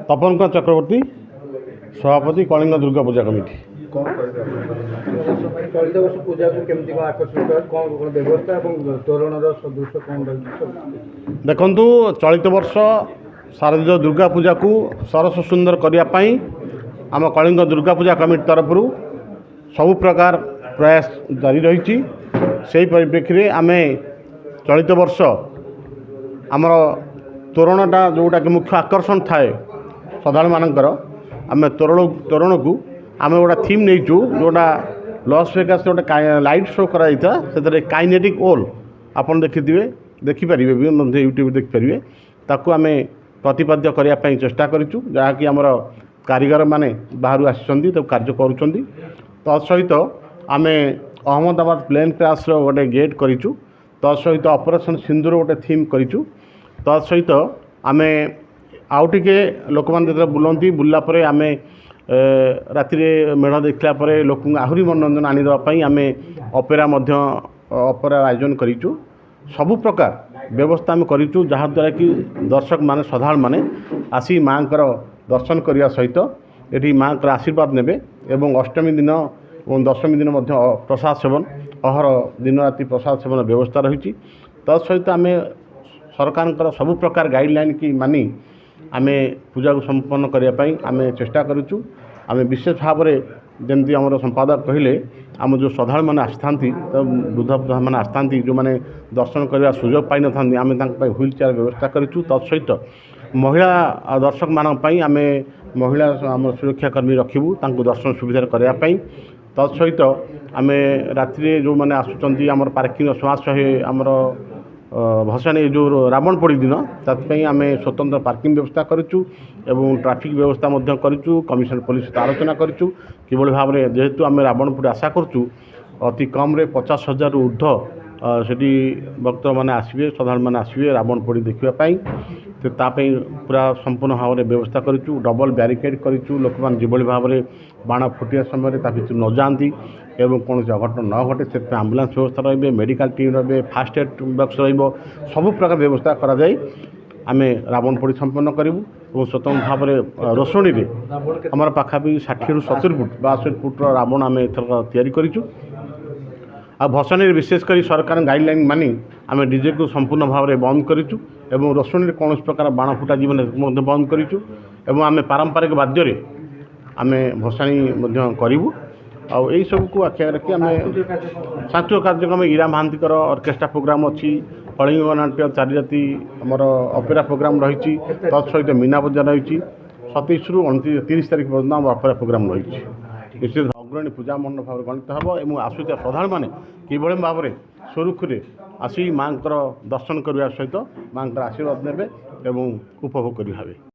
तपन चक्रवर्ती सभापति कलिंग दुर्गा पूजा कमिटी। चलित वर्ष पूजा को केमती आकर्षित कौन व्यवस्था और तोरण सदृश कौन देखु चलित वर्ष शारदीय दुर्गा पूजा को सरस सुंदर करने आम कलिंग दुर्गा पूजा कमिटी तरफ सबु प्रकार प्रयास जारी रही। से परिप्रेक्षी में आम चलित वर्ष आमर तोरणटा जोटा कि मुख्य आकर्षण थाए श्रद्धालु मानकर आम तोरण को आम गोटा थीम नहीं जोटा लॉस वेगास गोटे लाइट शो कराइता से काइनेटिक ओल आपन देखिपारे भी यूट्यूब देखिपारे ताकू आम प्रतिपाद्य करने चेष्टा करूँ जहाँकि आमर कारीगर माने बाहर आसी कार्य करुँच। तत्सहित आम अहमदाबाद प्लेन क्राश गोटे गेट करूँ। तत्सहित ऑपरेशन सिंदूर गोटे थीम करूँ। तत्सहित आम आउ टे लोक मैंने बुलती बुलला आम राति मेढ़ देखला लोक आहरी मनोरंजन आनीदेवाई आम अपेरा अपेरा आयोजन करूँ। सबु प्रकार व्यवस्था आम करूँ जहाँद्वारा कि दर्शक माने श्रद्धालु माने आसी माँ दर्शन करने सहित ये माँ आशीर्वाद नेबे एवं अष्टमी दिन और दशमी दिन प्रसाद सेवन अहर दिन राति प्रसाद सेवन व्यवस्था रही। तत्सहित आम सरकार सबु प्रकार गाइडलाइन की मानी आम पूजा को संपन्न करने आम चेष्टा करूँ। आम विशेष भाव में जमी आम संपादक कहले आम जो श्रद्धालु मैंने आसती वृद्ध मैंने आसती जो मैंने दर्शन करने सुजोग पाई न था आम व्हील चेयर व्यवस्था करूँ। तत्सहित महिला दर्शक मानी आम महिला आम सुरक्षाकर्मी रखू दर्शन सुविधा करने। तत्सहित आम राति जो मैंने आसुँच आम पार्किंग समाज आमर भसाणी जो रावण पोड़ी दिन तापाई आम स्वतंत्र पार्किंग व्यवस्था करूँ एवं ट्रैफिक व्यवस्था करूँ। कमिशनर पुलिस सहित आलोचना करूँ कि भाव में जेहेतु आम रावण पोड़ी आशा करूँ अति कम 50,000 ऊर्ध्व सेठी भक्त मैंने आसवे श्रद्धालु मैंने आसवे रावण पोड़ी देखापी तो तापाई पूरा संपूर्ण भाव में व्यवस्था करूँ। डबल ब्यारिकेड करूँ लोक मैंने जो भाव में बाण फुटिया समय भर न जाती एवं कौन अघटन न घटे से आम्बुलांस व्यवस्था रे मेडिकल टीम रे फास्ट एड बॉक्स सबु प्रकार व्यवस्था कराई आम रावण पोड़ी संपन्न करूँ। और स्वतंत्र भाव में रोशनी में आमर पाखापाखि 60 ରୁ 70 फुट 62 फुट रावण आम एथर तैयारी करूँ। आ भसाणी विशेषकर सरकार गाइडलाइन मानी आम डीजे को संपूर्ण भाव में बंद करूँ एवं रोशनी कौन प्रकार बाण फुटा जीवन बंद करूँ एवं आम पारंपरिक बाद्य आम भसाणी करूँ। आउ यही सब को आखिया रखी आम सांस्कृतिक कार्यक्रम ईरा महांतीकर ऑर्केस्ट्रा प्रोग्राम अच्छी कलिंग नाट्य 4 राति आमर अपेरा प्रोग्राम रही। तत्सहित मीना बजार रही 27 ରୁ 30 तारीख पर्यटन आम अपेरा प्रोग्राम रही। निश्चित अग्रणी पूजा मंडप भाव गणित हम और आसुचा श्रद्धालु मैंने किभली भाव में सुरुखुरे आसी माँ दर्शन करने सहित माँ आशीर्वाद नेबे एवं उपभोग करेंगे।